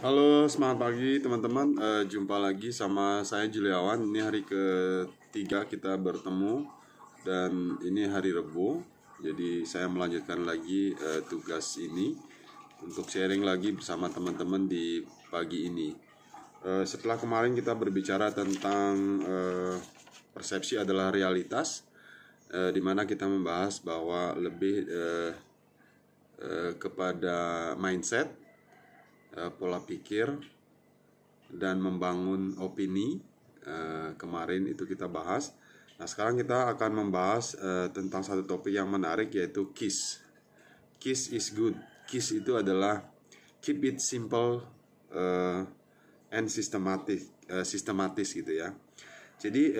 Halo, semangat pagi teman-teman. Jumpa lagi sama saya Juliawan. Ini hari ketiga kita bertemu dan ini hari Rabu. Jadi saya melanjutkan lagi tugas ini untuk sharing lagi bersama teman-teman di pagi ini. Setelah kemarin kita berbicara tentang persepsi adalah realitas, di mana kita membahas bahwa lebih kepada mindset, pola pikir, dan membangun opini. Kemarin itu kita bahas. Nah, sekarang kita akan membahas tentang satu topik yang menarik, yaitu KISS. KISS is good. KISS itu adalah keep it simple and sistematis gitu ya. Jadi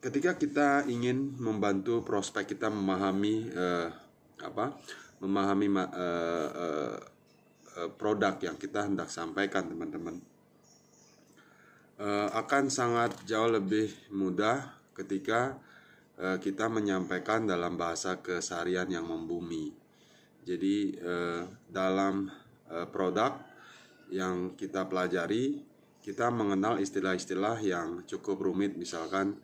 ketika kita ingin membantu prospek kita memahami produk yang kita hendak sampaikan, teman-teman, akan sangat jauh lebih mudah ketika kita menyampaikan dalam bahasa keseharian yang membumi. Jadi dalam produk yang kita pelajari, kita mengenal istilah-istilah yang cukup rumit, misalkan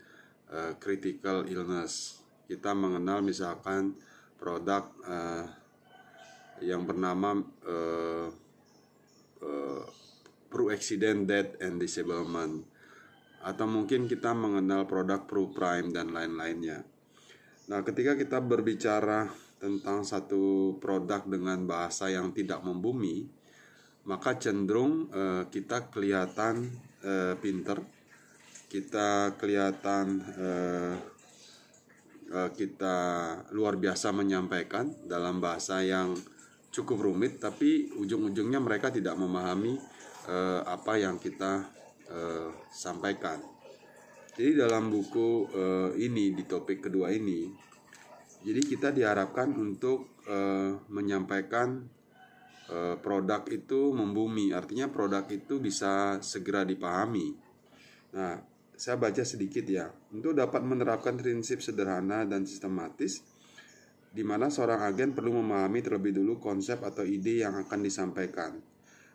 critical illness. Kita mengenal misalkan produk yang bernama pro-accident, death, and disablement, atau mungkin kita mengenal produk pro-prime dan lain-lainnya. Nah, ketika kita berbicara tentang satu produk dengan bahasa yang tidak membumi, maka cenderung kita kelihatan pinter, kita kelihatan kita luar biasa menyampaikan dalam bahasa yang cukup rumit, tapi ujung-ujungnya mereka tidak memahami apa yang kita sampaikan. Jadi dalam buku ini, di topik kedua ini, jadi kita diharapkan untuk menyampaikan produk itu membumi, artinya produk itu bisa segera dipahami. Nah, saya baca sedikit ya. Untuk dapat menerapkan prinsip sederhana dan sistematis, di mana seorang agen perlu memahami terlebih dulu konsep atau ide yang akan disampaikan.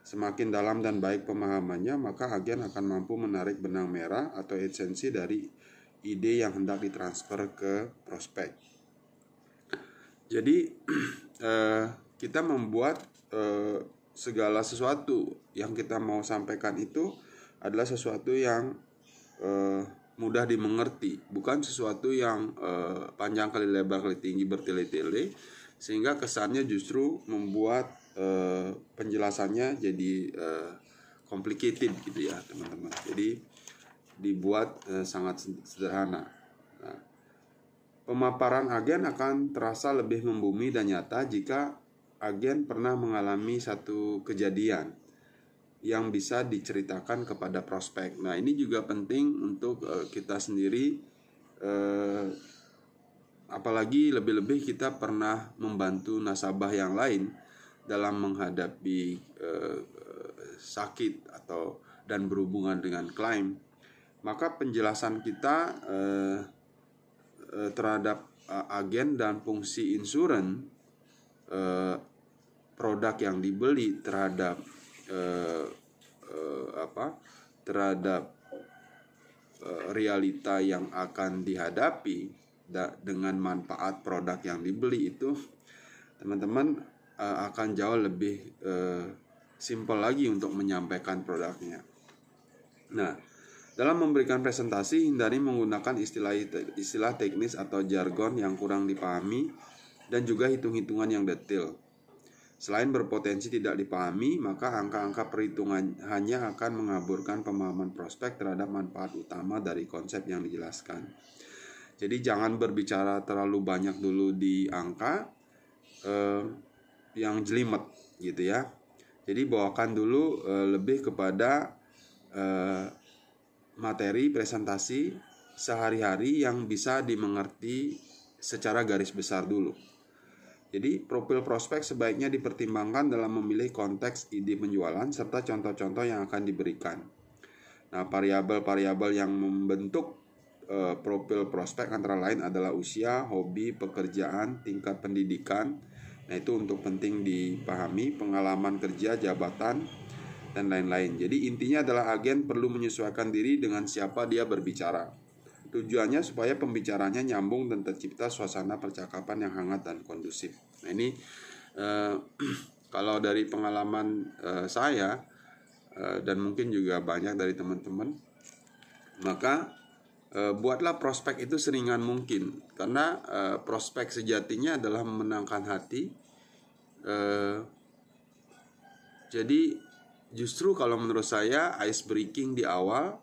Semakin dalam dan baik pemahamannya, maka agen akan mampu menarik benang merah atau esensi dari ide yang hendak ditransfer ke prospek. Jadi kita membuat segala sesuatu yang kita mau sampaikan itu adalah sesuatu yang mudah dimengerti, bukan sesuatu yang panjang kali lebar kali tinggi bertele-tele, sehingga kesannya justru membuat penjelasannya jadi complicated gitu ya, teman-teman. Jadi dibuat sangat sederhana. Nah, pemaparan agen akan terasa lebih membumi dan nyata jika agen pernah mengalami satu kejadian yang bisa diceritakan kepada prospek. Nah, ini juga penting untuk kita sendiri, apalagi lebih-lebih kita pernah membantu nasabah yang lain dalam menghadapi sakit atau dan berhubungan dengan klaim. Maka penjelasan kita terhadap agen dan fungsi insurans, produk yang dibeli, terhadap realita yang akan dihadapi dengan manfaat produk yang dibeli itu, teman-teman, akan jauh lebih simpel lagi untuk menyampaikan produknya. Nah, dalam memberikan presentasi, hindari menggunakan istilah teknis atau jargon yang kurang dipahami dan juga hitung-hitungan yang detail. Selain berpotensi tidak dipahami, maka angka-angka perhitungan hanya akan mengaburkan pemahaman prospek terhadap manfaat utama dari konsep yang dijelaskan. Jadi jangan berbicara terlalu banyak dulu di angka yang jelimet gitu ya. Jadi bawakan dulu lebih kepada materi presentasi sehari-hari yang bisa dimengerti secara garis besar dulu. Jadi profil prospek sebaiknya dipertimbangkan dalam memilih konteks ide penjualan serta contoh-contoh yang akan diberikan. Nah, variabel-variabel yang membentuk profil prospek antara lain adalah usia, hobi, pekerjaan, tingkat pendidikan, Nah, itu untuk penting dipahami, pengalaman kerja, jabatan, dan lain-lain. Jadi intinya adalah agen perlu menyesuaikan diri dengan siapa dia berbicara. Tujuannya supaya pembicaranya nyambung dan tercipta suasana percakapan yang hangat dan kondusif. Nah, ini kalau dari pengalaman saya dan mungkin juga banyak dari teman-teman, maka buatlah prospek itu seringan mungkin, karena prospek sejatinya adalah memenangkan hati. Jadi justru kalau menurut saya ice breaking di awal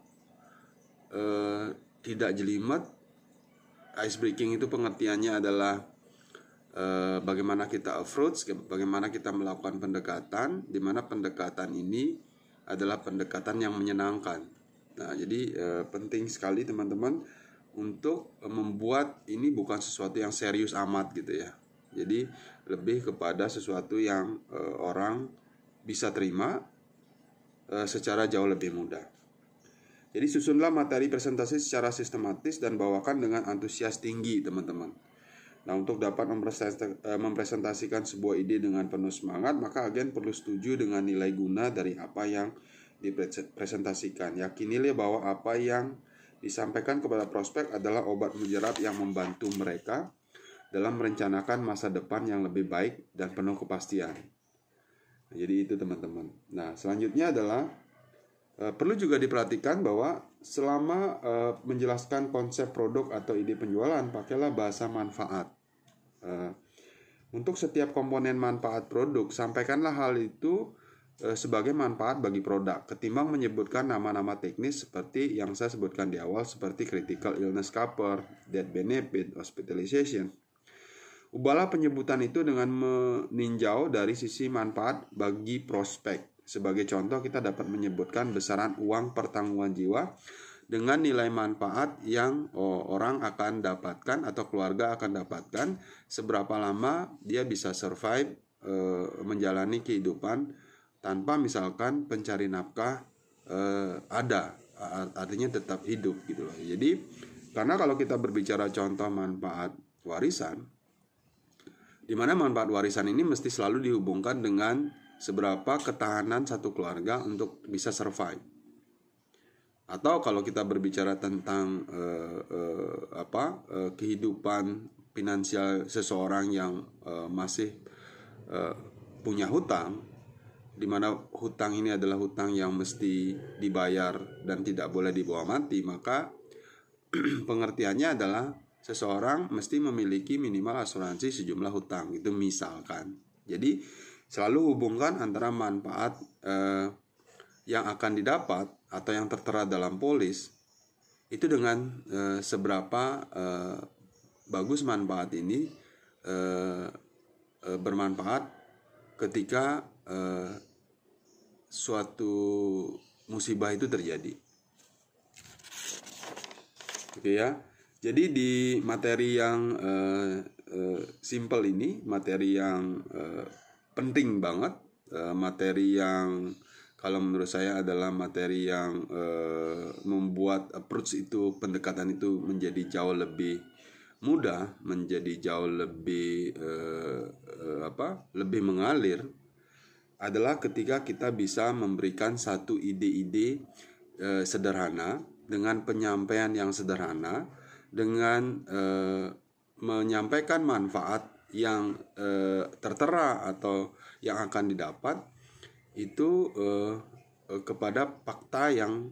tidak jelimet. Ice breaking itu pengertiannya adalah bagaimana kita approach, bagaimana kita melakukan pendekatan, di mana pendekatan ini adalah pendekatan yang menyenangkan. Nah, jadi penting sekali teman-teman untuk membuat ini bukan sesuatu yang serius amat gitu ya. Jadi lebih kepada sesuatu yang orang bisa terima secara jauh lebih mudah. Jadi susunlah materi presentasi secara sistematis dan bawakan dengan antusias tinggi teman-teman. Nah, untuk dapat mempresentasikan sebuah ide dengan penuh semangat, maka agen perlu setuju dengan nilai guna dari apa yang dipresentasikan. Yakinilah bahwa apa yang disampaikan kepada prospek adalah obat mujarab yang membantu mereka dalam merencanakan masa depan yang lebih baik dan penuh kepastian. Jadi itu teman-teman. Nah, selanjutnya adalah perlu juga diperhatikan bahwa selama menjelaskan konsep produk atau ide penjualan, pakailah bahasa manfaat. Untuk setiap komponen manfaat produk, sampaikanlah hal itu sebagai manfaat bagi produk, ketimbang menyebutkan nama-nama teknis seperti yang saya sebutkan di awal, seperti critical illness cover, death benefit, hospitalization. Ubahlah penyebutan itu dengan meninjau dari sisi manfaat bagi prospek. Sebagai contoh, kita dapat menyebutkan besaran uang pertanggungan jiwa dengan nilai manfaat yang orang akan dapatkan atau keluarga akan dapatkan, seberapa lama dia bisa survive menjalani kehidupan tanpa misalkan pencari nafkah ada, artinya tetap hidup gitu loh. Jadi karena kalau kita berbicara contoh manfaat warisan, di mana manfaat warisan ini mesti selalu dihubungkan dengan seberapa ketahanan satu keluarga untuk bisa survive. Atau kalau kita berbicara tentang kehidupan finansial seseorang yang masih punya hutang, di mana hutang ini adalah hutang yang mesti dibayar dan tidak boleh dibawa mati, maka pengertiannya adalah seseorang mesti memiliki minimal asuransi sejumlah hutang, itu misalkan. Jadi selalu hubungkan antara manfaat yang akan didapat atau yang tertera dalam polis itu dengan seberapa bagus manfaat ini bermanfaat ketika suatu musibah itu terjadi. Oke ya. Jadi di materi yang simple ini, materi yang penting banget, materi yang kalau menurut saya adalah materi yang membuat approach itu, pendekatan itu menjadi jauh lebih mudah, menjadi jauh lebih lebih mengalir, adalah ketika kita bisa memberikan satu ide-ide sederhana dengan penyampaian yang sederhana, dengan menyampaikan manfaat yang tertera atau yang akan didapat itu kepada fakta yang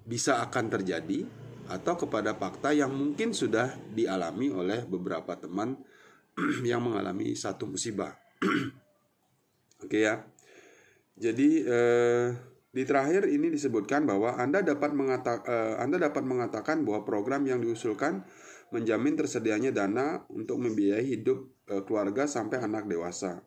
bisa akan terjadi atau kepada fakta yang mungkin sudah dialami oleh beberapa teman yang mengalami satu musibah. Oke ya. Jadi di terakhir ini disebutkan bahwa Anda dapat mengatakan bahwa program yang diusulkan menjamin tersedianya dana untuk membiayai hidup keluarga sampai anak dewasa.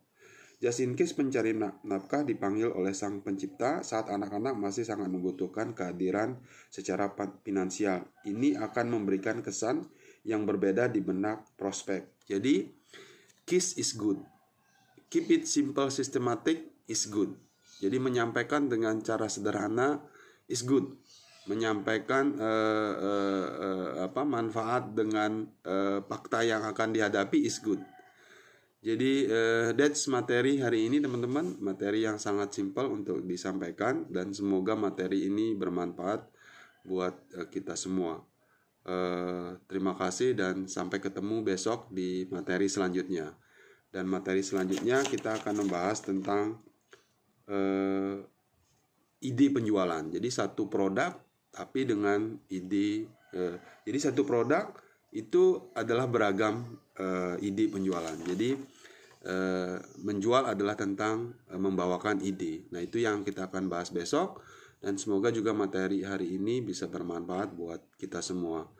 Just in case pencari nafkah dipanggil oleh sang pencipta saat anak-anak masih sangat membutuhkan kehadiran secara finansial. Ini akan memberikan kesan yang berbeda di benak prospek. Jadi, KISS is good. Keep it simple, systematic is good. Jadi menyampaikan dengan cara sederhana is good. Menyampaikan manfaat dengan fakta yang akan dihadapi is good. Jadi that's materi hari ini teman-teman, materi yang sangat simpel untuk disampaikan dan semoga materi ini bermanfaat buat kita semua. Terima kasih dan sampai ketemu besok di materi selanjutnya. Dan materi selanjutnya kita akan membahas tentang ide penjualan. Jadi satu produk tapi dengan ide. Jadi satu produk itu adalah beragam ide penjualan. Jadi menjual adalah tentang membawakan ide. Nah, itu yang kita akan bahas besok dan semoga juga materi hari ini bisa bermanfaat buat kita semua.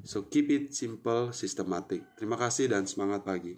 So keep it simple, systematic. Terima kasih dan semangat pagi.